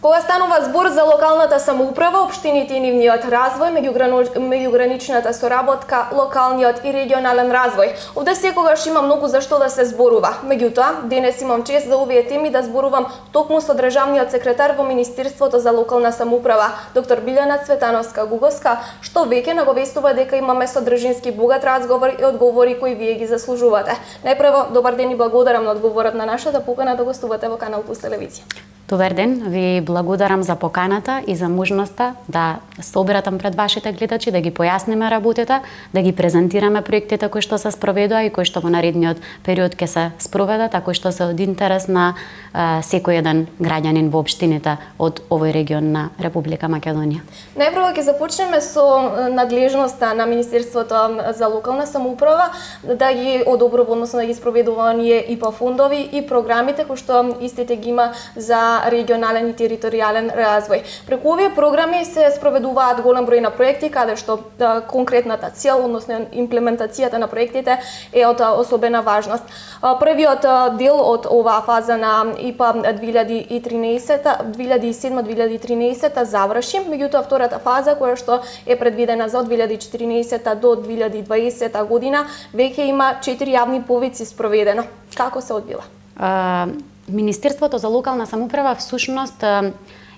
Кога станува збор за локалната самоуправа, општините и нивниот развој, меѓуграничната соработка, локалниот и регионален развој, овде секогаш има многу за што да се зборува. Меѓутоа, денес имам чест за овие теми да зборувам токму со државниот секретар во Министерството за локална самоуправа, доктор Билјана Цветановска-Гуговска, што веќе наговестува дека имаме содржински богат разговор и одговори кои вие ги заслужувате. Најпрво, добар ден и благодарам на одговорот на нашата покана да гостувате во Канал Плюс телевизија. Добар ден, ви благодарам за поканата и за можноста да се обратам пред вашите гледачи, да ги појасниме работата, да ги презентираме проектите кои што се спроведува и кои што во наредниот период ќе се спроведат, а кои што се од интерес на секој еден граѓанин во општините од овој регион на Република Македонија. Најпрво ќе започнеме со надлежноста на Министерството за локална самоуправа да ги одобрува, односно да ги спроведува оние ИПА фондови и програмите кои што истите ги има за регионален и територијален развој. Преку овие програми се спроведуваат голем број на проекти каде што конкретната цел, односно имплементацијата на проектите е од особена важност. Првиот дел од оваа фаза на ИПА 2007-2013 заврши, меѓутоа втората фаза која што е предвидена за од 2014 до 2020 година веќе има 4 јавни повици спроведено. Како се одвила? Министерството за локална самоуправа всушност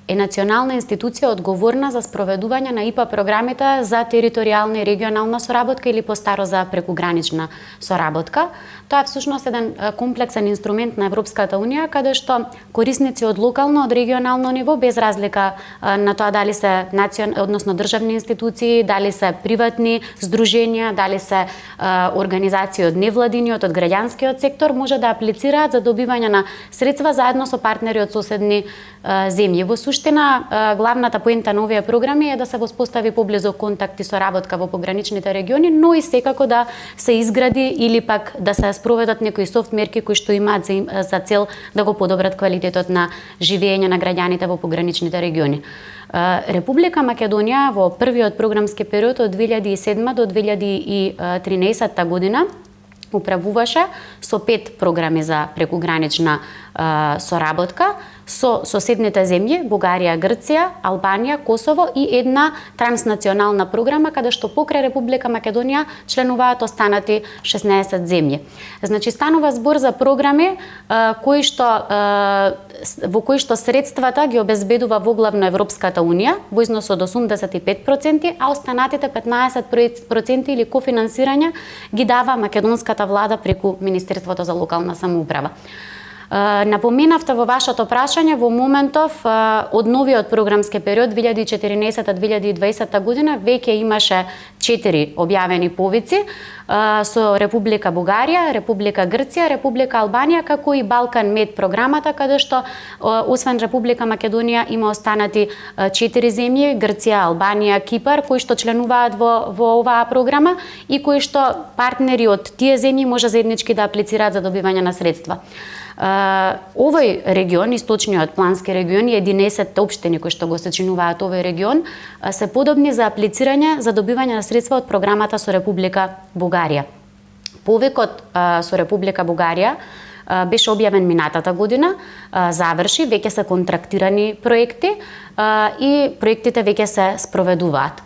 е национална институција одговорна за спроведување на ИПА програмите за територијална и регионална соработка или постаро за прекугранична соработка. Тоа е всушност еден комплексен инструмент на Европската унија каде што корисници од локално, од регионално ниво без разлика на тоа дали се односно државни институции, дали се приватни здруженија, дали се организации од невладиниот, од граѓанскиот сектор, може да аплицираат за добивање на средства заедно со партнери од соседни земји. Во суштина, главната поента на овие програми е да се воспостави поблизо контакт и соработка во пограничните региони, но и секако да се изгради или пак да се спроведат некои софт мерки кои што имаат за цел да го подобрат квалитетот на живење на граѓаните во пограничните региони. Република Македонија во првиот програмски период од 2007 до 2013 година управуваше со 5 програми за прекугранична соработка со соседните земји Бугарија, Грција, Албанија, Косово и една транснационална програма каде што покрај Република Македонија членуваат останати 16 земји. Значи станува збор за програми во кои што средствата ги обезбедува воглавно Европската унија во износ од 85%, а останатите 15% или кофинансирање ги дава македонската влада преку Министерството за локална самоуправа. Напоменавте во вашето прашање во моментов од новиот програмски период 2014-2020 година веќе имаше 4 објавени повици со Република Бугарија, Република Грција, Република Албанија, како и Балкан Мед програмата, каде што освен Република Македонија има останати 4 земји, Грција, Албанија, Кипар, кои што членуваат во оваа програма и кои што партнери од тие земји може заеднички да аплицираат за добивање на средства. Овој регион, источниот плански регион и 11 општини кои што го сочинуваат овој регион се подобни за аплицирање за добивање на средства од програмата со Република Бугарија. Повикот со Република Бугарија беше објавен минатата година, заврши, веќе се контрактирани проекти и проектите веќе се спроведуваат.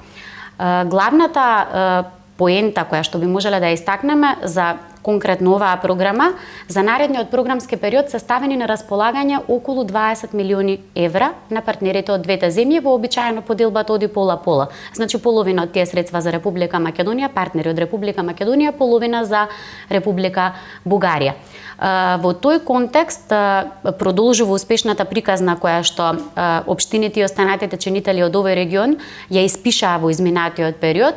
Главната поента која што би можеле да ја истакнеме за конкретно оваа програма, за наредниот програмски период се ставени на располагање околу 20 милиони евра на партнерите од двете земји, вообичаено поделбата оди пола-пола. Значи половина од тие средства за Република Македонија, партнери од Република Македонија, половина за Република Бугарија. Во тој контекст продолжува успешната приказна која што општините и останатите чинители од овој регион ја испишаа во изминатиот период.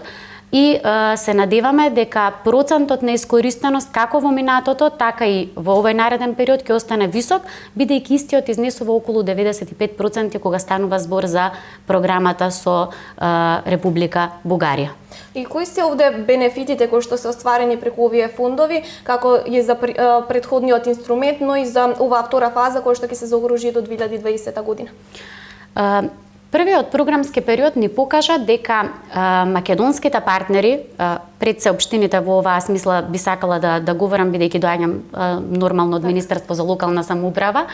и се надеваме дека процентот на искористеност како во минатото, така и во овој нареден период ќе остане висок, бидејќи истиот изнесува околу 95% кога станува збор за програмата со Република Бугарија. И кои се овде бенефитите кои што се остварени преку овие фондови, како е за претходниот инструмент, но и за оваа втора фаза која што ќе се заокружи до 2020 година? Првиот програмски период ни покажа дека македонските партнери, пред се општините во оваа смисла би сакала да говорам бидејќи доаѓам нормално од Министерство за локална самоуправа,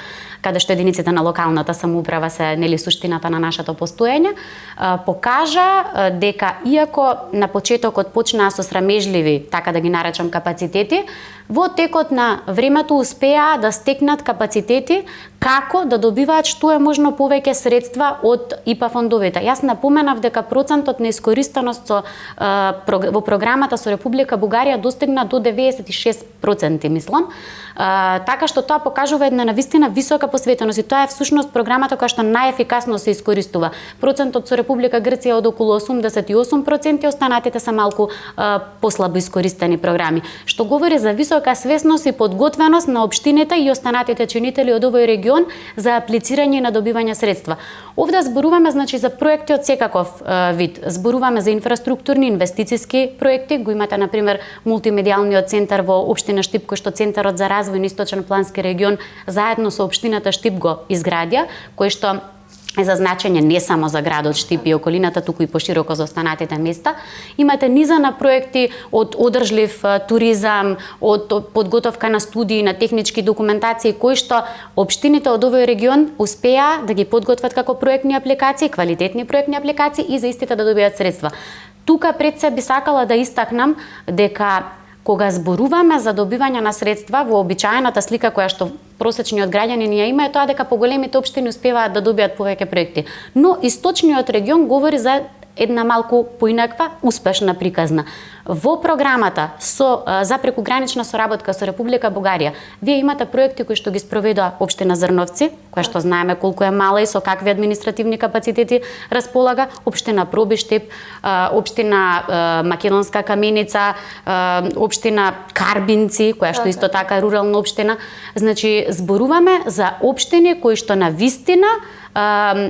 каде што единиците на локалната самоуправа се нели суштината на нашето постоење, покажа дека иако на почетокот почнаа со срамежливи, така да ги наречам, капацитети, во текот на времето успеа да стекнат капацитети како да добиваат што е можно повеќе средства од ИПА фондовите. Јас напоменав дека процентот на искористеност во програмата со Република Бугарија достигна до 96%, мислам. Така што тоа покажува една навистина висока посветеност и тоа е всушност програмата која што најефикасно се искористува. Процентот со Република Грција од околу 88%, и останатите се малку послабо искористени програми, што говори за висока свесност и подготвеност на општините и останатите чинители од овој регион за аплицирање и на добивање средства. Овде зборуваме значи за проекти од секаков вид. Зборуваме за инфраструктурни инвестициски проекти, го имате на пример мултимедијалниот центар во општина Штип, кој што Центарот за развој на Источен плански регион заедно со општината Штип го изградија, кој што е за значење не само за градот Штип и околината, туку и пошироко за останатите места. Имате низа на проекти од одржлив туризам, од подготовка на студии, на технички документации, кои што општините од овој регион успеа да ги подготват како проектни апликации, квалитетни проектни апликации и за истите да добијат средства. Тука пред се би сакала да истакнам дека кога зборуваме за добивање на средства, во обичаената слика која што просечниот граѓанин ја има е тоа дека поголемите општини успеваат да добијат повеќе проекти. Но источниот регион говори за една малку поинаква успешна приказна. Во програмата за прекугранична соработка со Република Бугарија, вие имате проекти кои што ги спроведува општина Зрновци, која што знаеме колку е мала и со какви административни капацитети располага, општина Пробиштип, општина Македонска Каменица, општина Карбинци, која што исто така рурална општина. Значи, зборуваме за општини кои што на вистина,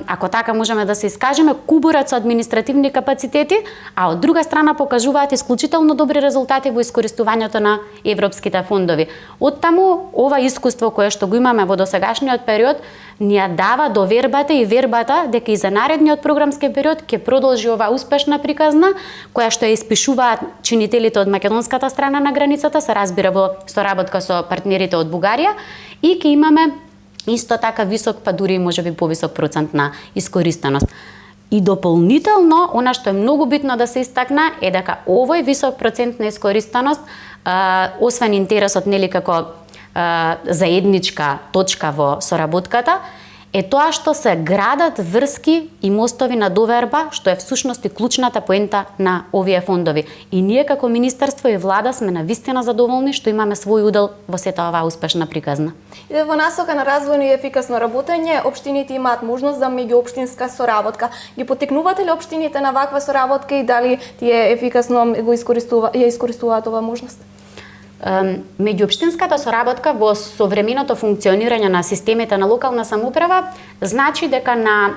ако така можеме да се искажеме, кубурат со административни капацитети, а од друга страна покажуваат исклучително добри резултати во искористувањето на европските фондови. Оттаму, ова искуство кое што го имаме во досегашниот период, ни ја дава довербата и вербата дека и за наредниот програмски период ќе продолжи оваа успешна приказна, која што ја испишуваат чинителите од македонската страна на границата, се разбира во соработка со партнерите од Бугарија, и ќе имаме исто така висок, па дури и можеби повисок процент на искористеност. И дополнително, она што е многу битно да се истакна е дека овој висок процент на искористеност, освен интересот нели како заедничка точка во соработката, е тоа што се градат врски и мостови на доверба, што е всушност и клучната поента на овие фондови. И ние како Министерство и Влада сме навистина задоволни што имаме свој удел во сета оваа успешна приказна. И во насока на развојно и ефикасно работење, општините имаат можност за меѓуопштинска соработка. Ги поттикнувате ли општините на ваква соработка и дали тие ефикасно ја искористуваат оваа можност? Меѓуопштинската соработка во современото функционирање на системите на локална самоуправа значи дека на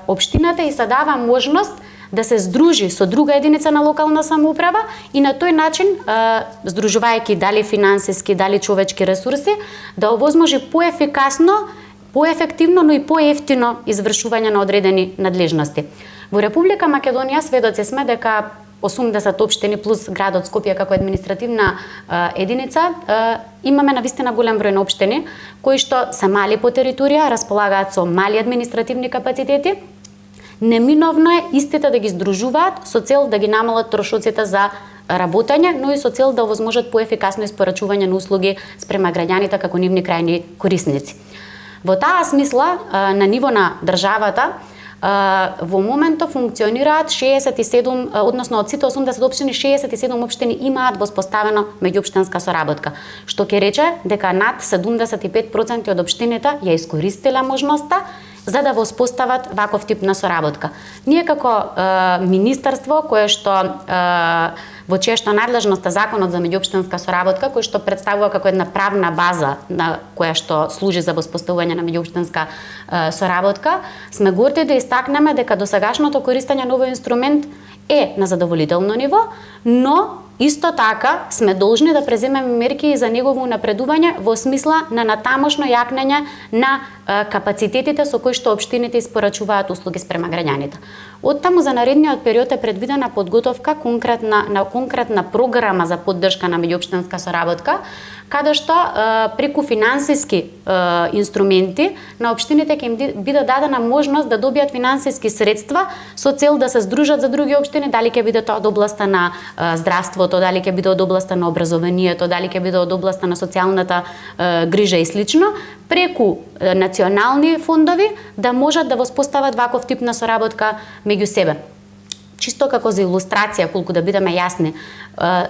општината и се дава можност да се здружи со друга единица на локална самоуправа и на тој начин, здружувајќи дали финансиски, дали човечки ресурси, да овозможи поефикасно, поефективно, но и поевтино извршување на одредени надлежности. Во Република Македонија сведоци сме дека 80 општини плюс градот Скопје како административна единица, имаме навистина голем број на општини кои што се мали по територија, располагаат со мали административни капацитети. Неминовно е истите да ги здружуваат со цел да ги намалат трошоците за работење, но и со цел да овозможат поефикасно испорачување на услуги спрема граѓаните како нивни крајни корисници. Во таа смисла, на ниво на државата, во моментот функционираат 67, односно од сите 80 општини, 67 општини имаат воспоставено меѓуопштинска соработка, што ќе рече дека над 75% од општините ја искористиле можноста за да воспостават ваков тип на соработка. Ние како министерство кое што во чија што надлежноста законот за меѓуопштинска соработка, кој што представува како една правна база на која што служи за воспоставување на меѓуопштинска соработка, сме горди да истакнеме дека досегашното користење на овој инструмент е на задоволително ниво, но исто така сме должни да преземеме мерки и за негово унапредување во смисла на натамошно јакнење на капацитетите со кои што општините испорачуваат услуги спрема граѓаните. Оттаму за наредниот период е предвидена подготовка конкретна програма за поддршка на меѓуопштинска соработка, каде што преку финансиски инструменти на општините ќе им биде дадена можност да добијат финансиски средства со цел да се здружат за други општини, дали ќе биде тоа од областа на здравството, дали ќе биде од областа на образованието, дали ќе биде од областа на социјалната грижа и слично, преку национални фондови да можат да воспостават ваков тип на соработка меѓу себе. Чисто како за илустрација, колку да бидеме јасни,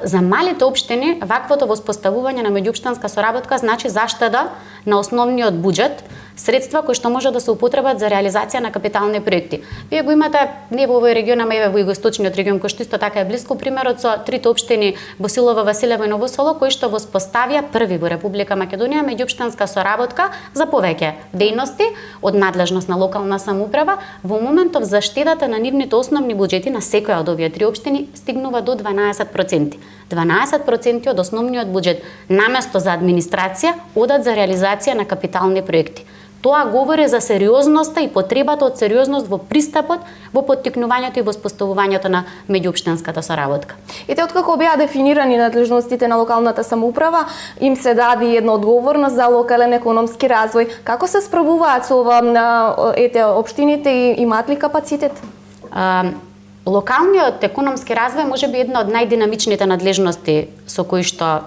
за малите општини ваквото воспоставување на меѓуопштинска соработка значи заштеда на основниот буџет, средства кои што може да се употребат за реализација на капитални проекти. Вие го имате не во овој регион, ама и во югоисточниот регион, кој што исто така е блиску, примерот со трите општини Босилово, Василево и Ново село, кои што воспоставија први во Република Македонија меѓуопштинска соработка за повеќе дејности од надлежност на локална самоуправа. Во моментов заштедата на нивните основни буџети на секоја од овие три општини стигнува до 12%. 12% од основниот буџет наместо за администрација одат за реализација на капитални проекти. Тоа говори за сериозноста и потребата од сериозност во пристапот во поттикнувањето и воспоставувањето на меѓуопштинската соработка. И те откако беа дефинирани надлежностите на локалната самоуправа, им се даде една одговорност за локален економски развој. Како се справуваат со ова општините и имаат ли капацитет? Локалниот економски развој може би една од најдинамичните надлежности со кои што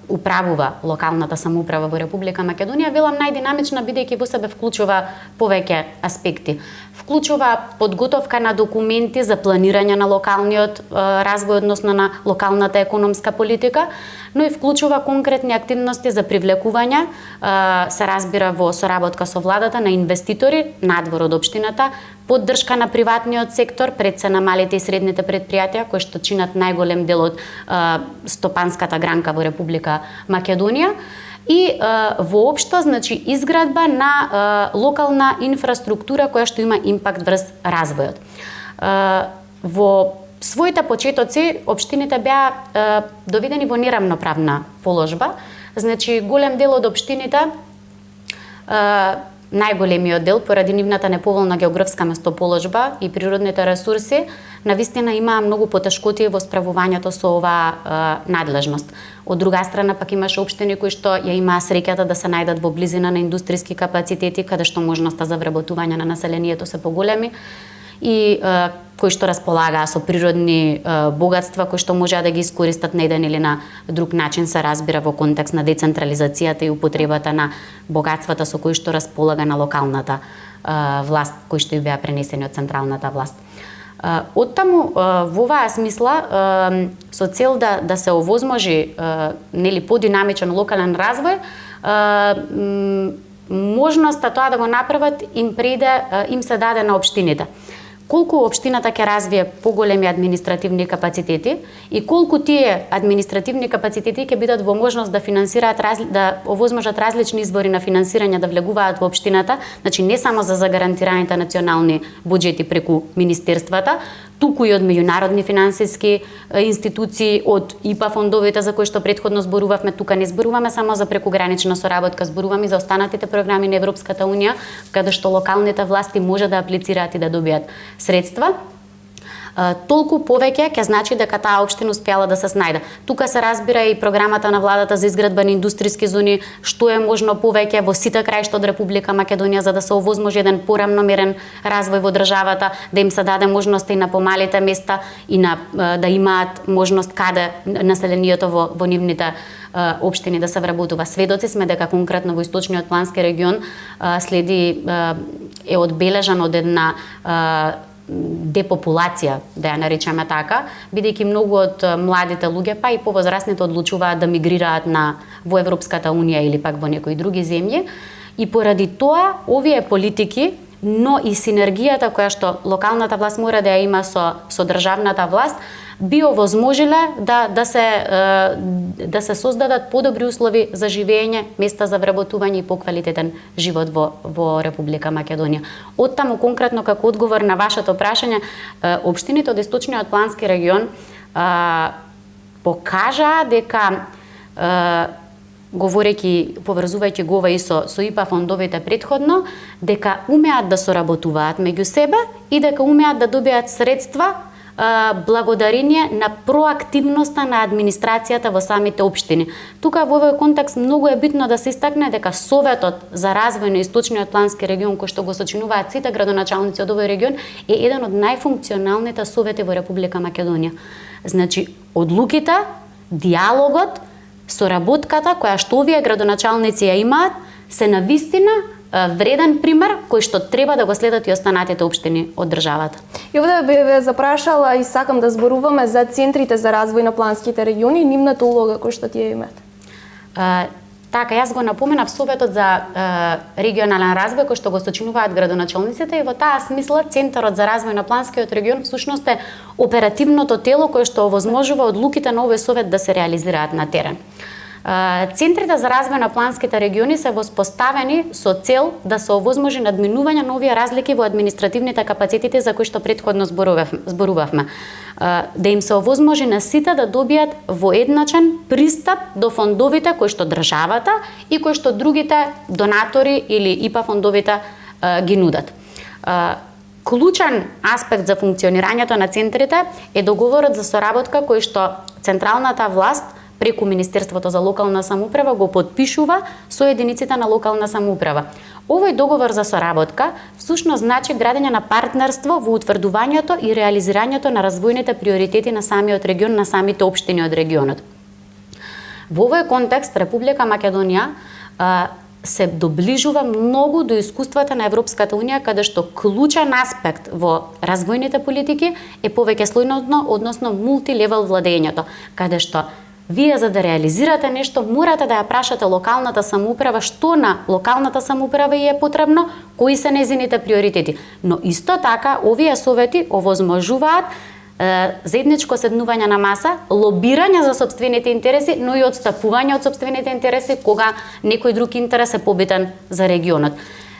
управува локалната самоуправа во Република Македонија. Велам најдинамична бидејќи во себе вклучува повеќе аспекти. Вклучува подготовка на документи за планирање на локалниот развој, односно на локалната економска политика, но и вклучува конкретни активности за привлекување, се разбира во соработка со владата, на инвеститори надвор од општината, поддршка на приватниот сектор, пред се на малите и средните предпријатија кои што чинат најголем дел од стопанската гранка во Република Македонија. И воопшто, значи, изградба на локална инфраструктура која што има импакт врз развојот. Во своите почетоци општините беа доведени во нерамноправна положба. Значи, голем дел од општините, најголемиот дел поради нивната неповолна географска местоположба и природните ресурси, навистина имаа многу потешкоти во справувањето со оваа надлежност. Од друга страна пак имаше општини кои што ја имаа среќата да се најдат во близина на индустријски капацитети, каде што можноста за вработување на населението се поголеми и кои што располагаа со природни богатства кои што можеа да ги искористат на еден или на друг начин, се разбира во контекст на децентрализацијата и употребата на богатствата со кои што располага на локалната власт, кои што и беа пренесени од централната власт. Оттаму во оваа смисла со цел да се овозможи нели подинамичен локален развој, можноста тоа да го направат им се даде на општините. Колку општината ќе развие поголеми административни капацитети и колку тие административни капацитети ќе бидат во можност да финансираат да овозможат различни извори на финансирање да влегуваат во општината, значи не само за загарантираните национални буџети преку министерствата, туку и од меѓународни финансиски институции, од ИПА фондовите за кои што претходно зборувавме. Тука не зборуваме само за прекугранична соработка, зборуваме и за останатите програми на Европската унија, каде што локалните власти може да аплицираат и да добијат средства. Толку повеќе ќе значи дека таа општина успеала да се снајде. Тука се разбира и програмата на владата за изградба на индустријски зони, што е можно повеќе во сите краишта од Република Македонија за да се овозможи еден порамномерен развој во државата, да им се даде можност и на помалите места и да имаат можност каде населението во нивните општини да се вработува. Сведоци сме дека конкретно во источниот плански регион следи е одбележан од една депопулација, да ја наречеме така, бидејќи многу од младите луѓе, па и повозрастните одлучуваат да мигрираат во Европската унија или пак во некои други земји. И поради тоа, овие политики, но и синергијата која што локалната власт мора да ја има со државната власт, би овозможила да се создадат подобри услови за живење, места за вработување и поквалитетен живот во Република Македонија. Оттаму конкретно како одговор на вашето прашање, општините од Источниот плански регион покажаа дека говорејќи, поврзувајќи го ова и со ИПА фондовите претходно, дека умеат да соработуваат меѓу себе и дека умеат да добијат средства благодарение на проактивноста на администрацијата во самите општини. Тука во овој контекст многу е битно да се истакне дека Советот за развој на Источниот плански регион, кој што го сочинуваат сите градоначалници од овој регион, е еден од најфункционалните совети во Република Македонија. Значи, одлуките, диалогот, соработката која што овие градоначалници ја имаат, се навистина вреден пример кој што треба да го следат и останатите општини од државата. И овде би ве запрашала и сакам да зборуваме за центрите за развој на планските региони и нивната улога која што тие имаат. Така, јас го напоменав Советот за регионален развој кој што го сочинуваат градоначалниците и во таа смисла Центарот за развој на планскиот регион всушност е оперативното тело кое што овозможува одлуките на овој совет да се реализираат на терен. Центрите за развој на планските региони се воспоставени со цел да се овозможи надминување на овие разлики во административните капацитети за кои што претходно зборувавме. Да им се овозможи на сите да добијат воедначен пристап до фондовите кои што државата и кои што другите донатори или ИПА фондовите ги нудат. Клучен аспект за функционирањето на центрите е договорот за соработка кој што централната власт преку Министерството за локална самоуправа го подпишува со единиците на локална самоуправа. Овој договор за соработка всушност значи градење на партнерство во утврдувањето и реализирањето на развојните приоритети на самиот регион, на самите општини од регионот. Во овој контекст Република Македонија се доближува многу до искуствата на Европската Унија, каде што клучен аспект во развојните политики е повеќе слојно, односно мултилевел владењето, каде што вие за да реализирате нешто морате да ја прашате локалната самоуправа што на локалната самоуправа е потребно, кои се нејзините приоритети. Но исто така овие совети овозможуваат заедничко седнување на маса, лобирање за сопствените интереси, но и отстапување од сопствените интереси кога некој друг интерес е побитен за регионот.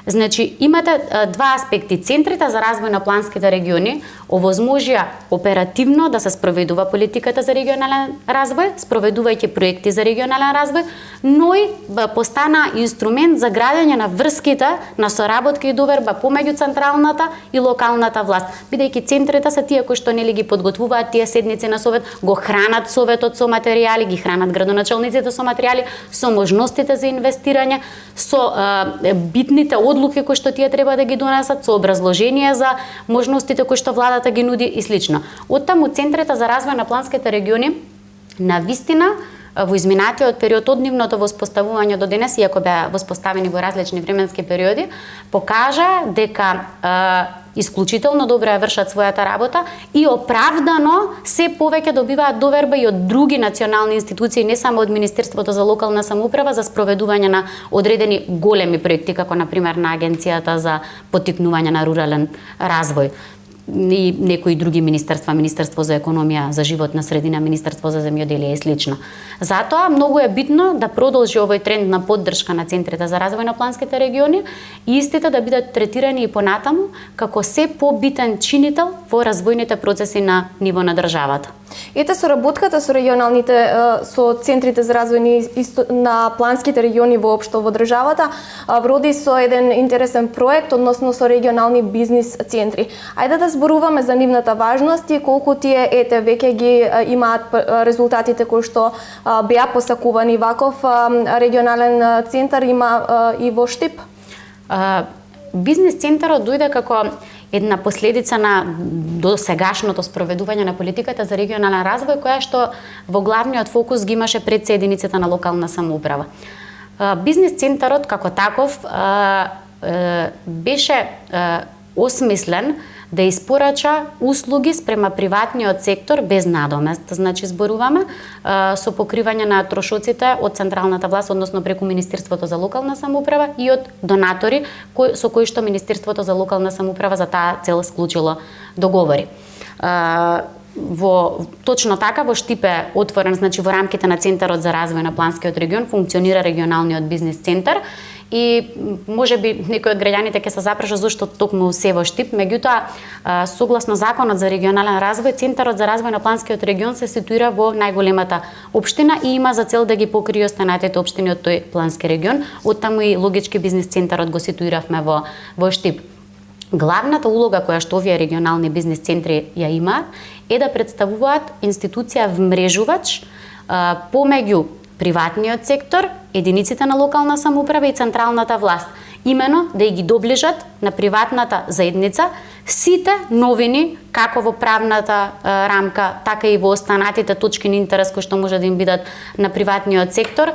Значи, имате два аспекти. Центрите за развој на планските региони овозможија оперативно да се спроведува политиката за регионален развој, спроведувајќи проекти за регионален развој, но и постана инструмент за градење на врските на соработка и доверба помеѓу централната и локалната власт, бидејќи центрите се тие кои што нели ги подготвуваат тие седници на совет, го хранат советот со материјали, ги хранат градоначалниците со материјали, со можностите за инвестирање, со битните одлуки кои што тие треба да ги донесат, со образложение за можностите кои што владата ги нуди и слично. Оттаму центрите за развој на планските региони на вистина во изминатиот период од нивното воспоставување до денес, иако беа воспоставени во различни временски периоди, покажа дека исклучително добро ја вршат својата работа и оправдано се повеќе добиваат доверба и од други национални институции, не само од Министерството за локална самоуправа за спроведување на одредени големи проекти, како на пример на Агенцијата за поттикнување на рурален развој и некои други министерства, Министерство за економија, за животна средина, Министерство за земјоделие и слично. Затоа многу е битно да продолжи овој тренд на поддршка на центрите за развој на планските региони и истите да бидат третирани и понатаму како се побитен чинител во развојните процеси на ниво на државата. Ете соработката со регионалните со центрите за развој на планските региони воопшто во државата вроди со еден интересен проект, односно со регионални бизнис центри. Ајде да зборуваме за нивната важност и колку тие веќе ги имаат резултатите кои што беа посакувани. Ваков регионален центар има и во Штип. Бизнис центарот дојде како една последица на досегашното спроведување на политиката за регионален развој, која што во главниот фокус ги имаше пред единиците на локална самоуправа. Бизнис центарот како таков беше осмислен да испорача услуги спрема приватниот сектор без надомест. Значи зборуваме со покривање на трошоците од централната власт, односно преку Министерството за локална самоуправа и од донатори со кои што Министерството за локална самоуправа за таа цел склучило договори. Точно така во Штип е отворен, значи во рамките на Центарот за развој на Планскиот регион функционира регионалниот бизнис центар и можеби некои од граѓаните ќе се запраша зошто токму се во Штип, меѓутоа согласно Законот за регионален развој, Центарот за развој на Планскиот регион се ситуира во најголемата општина и има за цел да ги покрие останатите општини од тој Плански регион. Оттаму и логички бизнис центарот го ситуиравме во Штип. Главната улога која што овие регионални бизнис центри ја имаат е да представуваат институција вмрежувач помеѓу приватниот сектор, единиците на локална самоуправа и централната власт. Имено да ги доближат на приватната заедница сите новини како во правната рамка, така и во останатите точки на интерес кои што може да им бидат на приватниот сектор,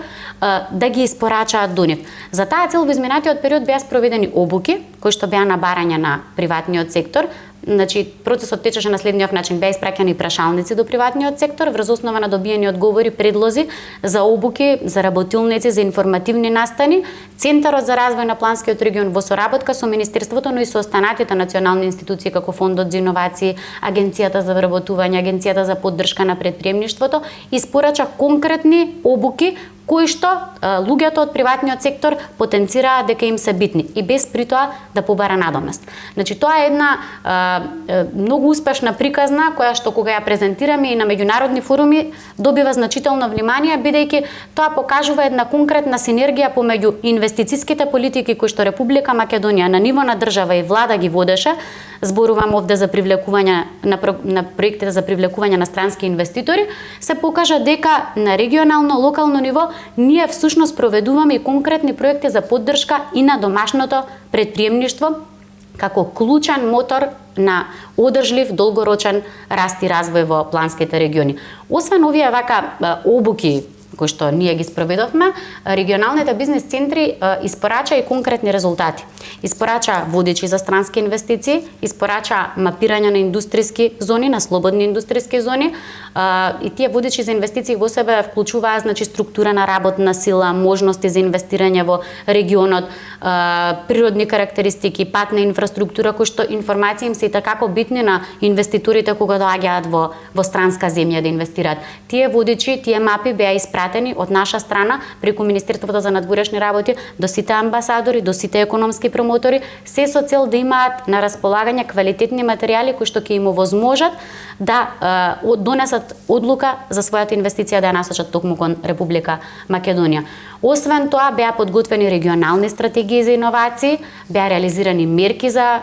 да ги испорачаат до нив. За таа цел во изминатиот период беа спроведени обуки кои што беа на барање на приватниот сектор. Значи, процесот течеше на следниот начин. Беа испраќани прашалници до приватниот сектор врз основа на добиени одговори, предлози за обуки, за работилници, за информативни настани. Центарот за развој на Планскиот регион во соработка со Министерството, но и со останатите национални институции како Фондот за инновации, Агенцијата за вработување, Агенцијата за поддршка на претприемништвото, испорача конкретни обуки кои што луѓето од приватниот сектор потенцираат дека им се битни и без при тоа да побара надомест. Значи тоа е една многу успешна приказна која што кога ја презентираме и на меѓународни форуми добива значително внимание, бидејќи тоа покажува една конкретна синергија помеѓу инвестициските политики кои што Република Македонија на ниво на држава и влада ги водеше. Зборувам овде за привлекување на проектите за привлекување на странски инвеститори, се покажа дека на регионално, локално ниво ние всушност проведуваме и конкретни проекти за поддршка и на домашното претприемништво како клучен мотор на одржлив долгорочен раст и развој во планските региони. Освен овие вака обуки кои што ние ги спроведовме, регионалните бизнис центри испорача и конкретни резултати. Испорача водичи за странски инвестиции, испорача мапирање на индустријски зони, на слободни индустријски зони, и тие водичи за инвестиции во себе вклучуваат, значи, структура на работна сила, можности за инвестирање во регионот, природни карактеристики, патна инфраструктура, кои што информации им се и такако битни на инвеститорите кога доаѓаат во странска земја да инвестираат. Тие водичи, тие мапи беа испратени од наша страна преку Министерството за надворешни работи до сите амбасадори, до сите економски промотори, се со цел да имаат на располагање квалитетни материјали кои што ќе им овозможат да донесат одлука за својата инвестиција да ја насочат токму кон Република Македонија. Освен тоа, беа подготвени регионални стратегии за иновации, беа реализирани мерки за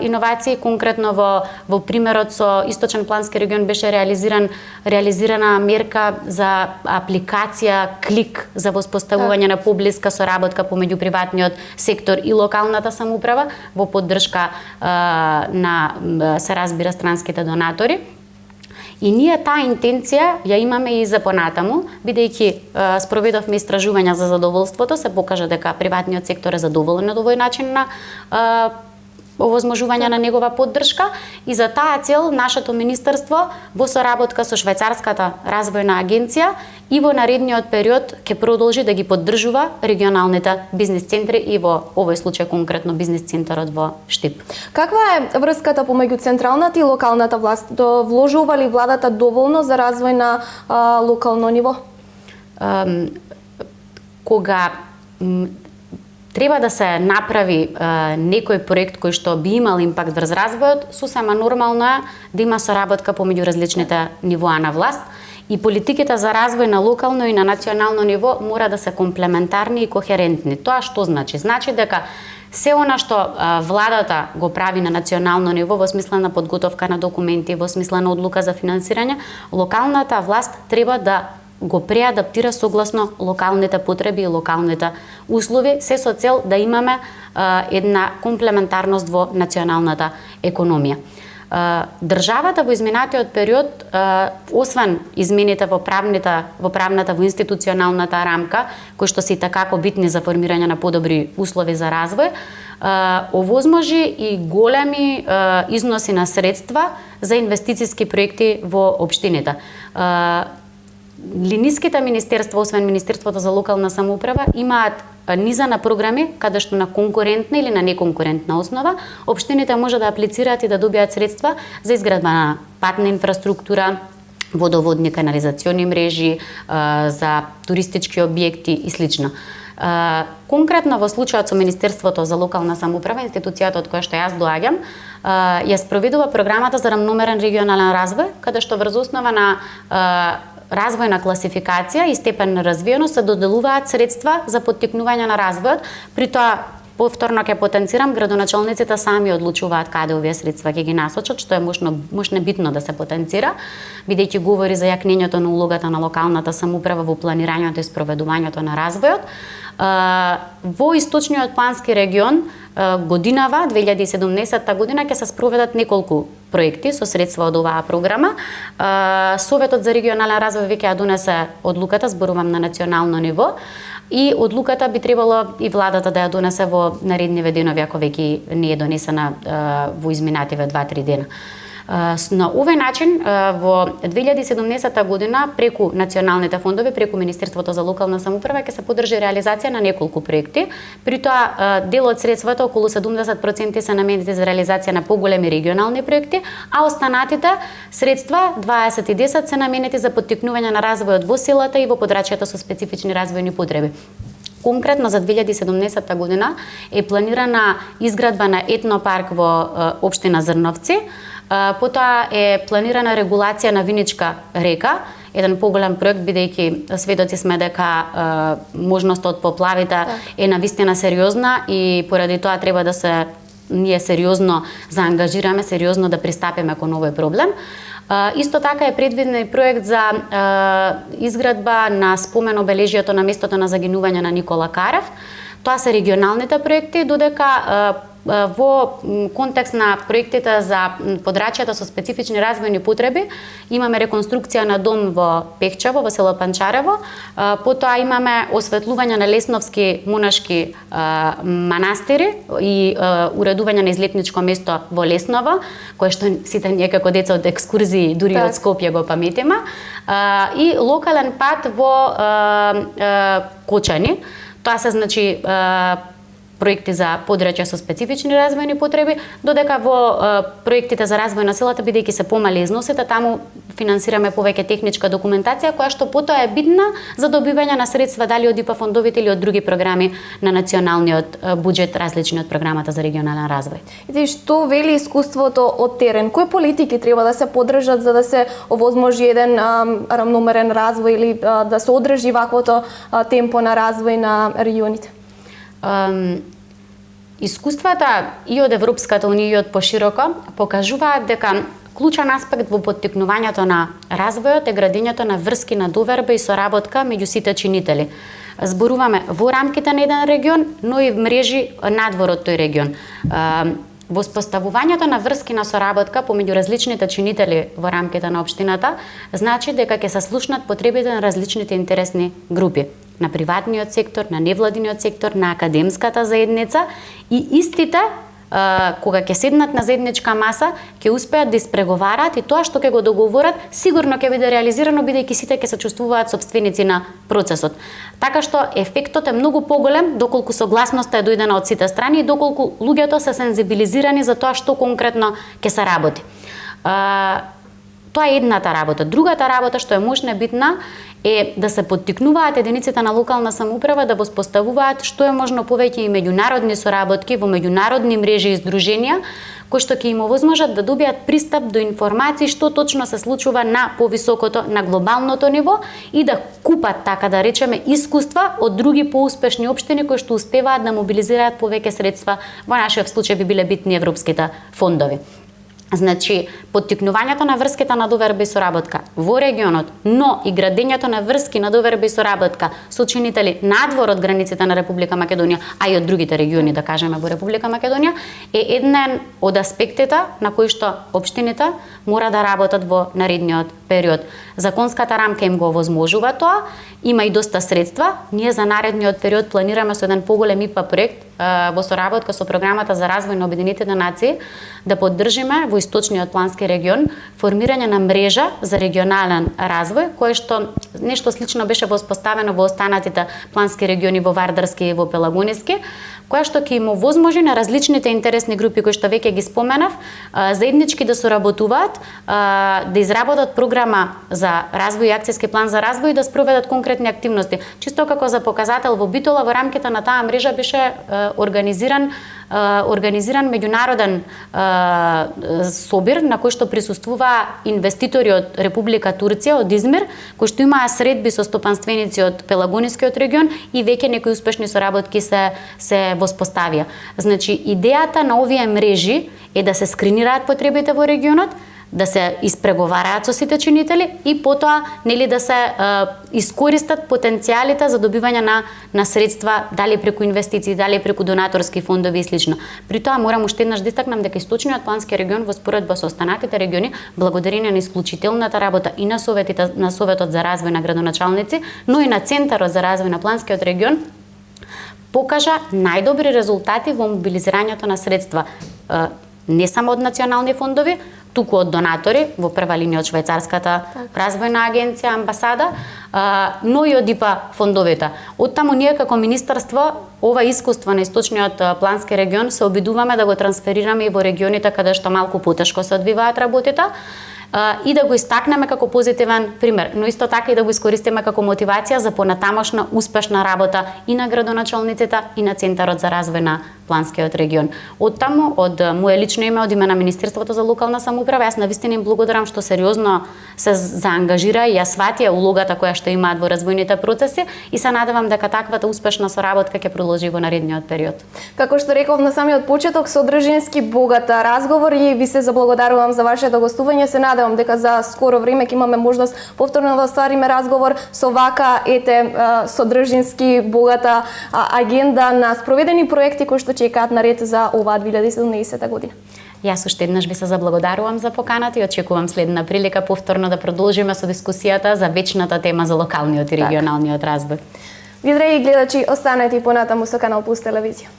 иновации, конкретно во примерот со Источен плански регион беше реализирана мерка за апликација Клик за воспоставување на поблиска соработка помеѓу приватниот сектор и локалната самоуправа во поддршка на, се разбира, странските донатори. И ние таа интенција ја имаме и за понатаму, бидејќи спроведовме истражувања за задоволството, се покажа дека приватниот сектор е задоволен од овој начин на овозможување на негова поддршка и за таа цел нашето министерство во соработка со Швајцарската развојна агенција и во наредниот период ќе продолжи да ги поддржува регионалните бизнис центри и во овој случај конкретно бизнис центарот во Штип. Каква е врската помеѓу централната и локалната власт? Вложува ли владата доволно за развој на локално ниво? Кога треба да се направи некој проект кој што би имал импакт врз развојот, сосема нормално е да има соработка помеѓу различните нивоа на власт и политиките за развој на локално и на национално ниво мора да се комплементарни и кохерентни. Тоа што значи? Значи дека се она што владата го прави на национално ниво во смисла на подготовка на документи, во смисла на одлука за финансирање, локалната власт треба да го преадаптира согласно локалните потреби и локалните услови, се со цел да имаме една комплементарност во националната економија. државата во изминатиот период, освен измените во правната, во институционалната рамка, кои што се и такако битни за формирање на подобри услови за развој, овозможи и големи износи на средства за инвестициски проекти во општините. Линиските министерства, освен Министерството за локална самоуправа, имаат низа на програми каде што на конкурентна или на неконкурентна основа општините може да аплицираат и да добијат средства за изградба на патна инфраструктура, водоводни канализациони мрежи, за туристички објекти и слично. Конкретно во случајот со Министерството за локална самоуправа, институцијата од која што јас доаѓам, ја спроведува програмата за рамномерен регионален развој, каде што врз основа на развојна класификација и степен на развиеност се доделуваат средства за поттикнување на развојот. При тоа, повторно ќе потенцирам, градоначалниците сами одлучуваат каде овие средства ќе ги насочат, што е мощно битно да се потенцира, бидејќи говори за јакнењето на улогата на локалната самоуправа во планирањето и спроведувањето на развојот. Во источниот плански регион годинава 2017 година ќе се спроведат неколку проекти со средства од оваа програма. Советот за регионален развој веќе ја донесе одлуката, зборувам на национално ниво, и одлуката би требало и владата да ја донесе во наредниве денови, ако веќе не е донесена во изминативе 2-3 дена. На овој начин, во 2017 година, преку националните фондови, преку Министерството за локална самоуправа, ќе се поддржи реализација на неколку проекти. При тоа, дел од средствата, околу 70% се наменети за реализација на поголеми регионални проекти, а останатите средства, 20-10, се наменети за поттикнување на развојот во селата и во подрачјата со специфични развојни потреби. Конкретно за 2017 година е планирана изградба на етнопарк во општина Зрновци. Потоа е планирана регулација на Виничка река, еден поголем проект, бидејќи сведоци сме дека можноста од поплавите е навистина сериозна и поради тоа треба да се ние сериозно заангажираме, сериозно да пристапиме кон овој проблем. Исто така е предвиден и проект за изградба на спомен обележјето на местото на загинување на Никола Карев. Тоа се регионалните проекти, додека во контекст на проектите за подрачјата со специфични развојни потреби имаме реконструкција на дом во Пехчево, во село Панчарево, потоа имаме осветлување на Лесновски монашки манастири и уредување на излетничко место во Лесново, кое што сите ние како деца од екскурзии дури од Скопје го паметиме, и локален пат во Кочани. Тоа се значи проекти за подрачја со специфични развојни потреби, додека во проектите за развој на селата, бидејќи се помали износите, таму финансираме повеќе техничка документација, која што потоа е битна за добивање на средства дали од ИПА фондовите или од други програми на националниот буџет, различни од програмата за регионален развој. И што вели искуството од терен? Кои политики треба да се поддржат за да се овозможи еден рамномерен развој или да се одржи ваквото темпо на развој на регионите? Искуствата и од Европската унија и од пошироко покажуваат дека клучен аспект во поттикнувањето на развојот е градењето на врски на доверба и соработка меѓу сите чинители. Зборуваме во рамките на еден регион, но и мрежи надвор од тој регион. Воспоставувањето на врски на соработка помеѓу различните чинители во рамките на општината значи дека ќе се слушнат потребите на различните интересни групи, на приватниот сектор, на невладиниот сектор, на академската заедница, и истите кога ќе седнат на заедничка маса, ќе успеат да испреговараат и тоа што ќе го договорат сигурно ќе биде реализирано, бидејќи сите ќе се чувствуваат сопственици на процесот. Така што ефектот е многу поголем доколку согласноста е дојдена од сите страни и доколку луѓето се сензибилизирани за тоа што конкретно ќе се работи. Тоа е едната работа. Другата работа што е мощна и битна е да се поттикнуваат единиците на локална самоуправа да воспоставуваат што е можно повеќе и меѓународни соработки во меѓународни мрежи и здруженија кои што ќе им овозможат да добијат пристап до информации што точно се случува на повисокото, на глобалното ниво и да купат, така да речеме, искуства од други поуспешни општини кои што успеваат да мобилизираат повеќе средства. Во нашиот случај би биле битни европските фондови. Значи, поттикнувањето на врските на доверба и соработка во регионот, но и градењето на врски на доверба и соработка со учинители надвор од границите на Република Македонија, а и од другите региони, да кажеме, во Република Македонија, е еден од аспектите на кои што општините мора да работат во наредниот период. Законската рамка им го овозможува тоа, има и доста средства. Ние за наредниот период планираме со еден поголем ИПА проект во соработка со програмата за развој на Обединетите нации да поддржиме во источниот плански регион формирање на мрежа за регионален развој, кое што нешто слично беше воспоставено во останатите плански региони во Вардарски и во Пелагониски, која што ќе им овозможи на различните интересни групи кои што веќе ги споменав, заеднички да соработуваат, да изработат програма за развој и акцијски план за развој и да спроведат конкретни активности. Чисто како за показател во Битола во рамките на таа мрежа беше организиран меѓународен собир на кој што присуствуваа инвеститори од Република Турција, од Измир, кои што имаа средби со стопанственици од Пелагонискиот регион и веќе некои успешни соработки се воспоставија. Значи, идејата на овие мрежи е да се скринираат потребите во регионот, да се испреговараат со сите чинители и потоа да се искористат потенцијалите за добивање на средства, дали преку инвестиции, дали преку донаторски фондови и слично. При тоа морам уште еднаш да истакнам дека источниот плански регион во споредба со останатите региони, благодарение на исклучителната работа и на Советот за развој на градоначалници, но и на Центарот за развој на планскиот регион, покажа најдобри резултати во мобилизирањето на средства, не само од национални фондови, туку од донатори, во прва линија од Швајцарската развојна агенција, амбасада, но и од ИПА фондовите. Оттаму ние како министерство ова искуство на источниот плански регион се обидуваме да го трансферираме и во регионите каде што малку потешко се одвиваат работите, и да го истакнеме како позитивен пример, но исто така и да го искористиме како мотивација за понатамошна успешна работа и на градоначалниците и на Центарот за развој на планскиот регион. Оттаму, од моје лично име, од име на Министерството за локална самоуправа, јас навистина им благодарам што сериозно се заангажира и ја сватија улогата која што имаат во развојните процеси и се надевам дека таквата успешна соработка ќе продолжи во наредниот период. Како што реков на самиот почеток, содржински богат разговор и ви се заблагодарувам за вашето гостување. Се надевам дека за скоро време ќе имаме можност повторно да оствариме разговор со вака содржински богата агенда на спроведени проекти кои што чекаат наред за оваа 2017 година. Јас уште еднаш ви се заблагодарувам за поканата и очекувам следна прилика повторно да продолжиме со дискусијата за вечната тема за локалниот и регионалниот развој. Ви, драги гледачи, останете и понатаму со Канал Плюс телевизија.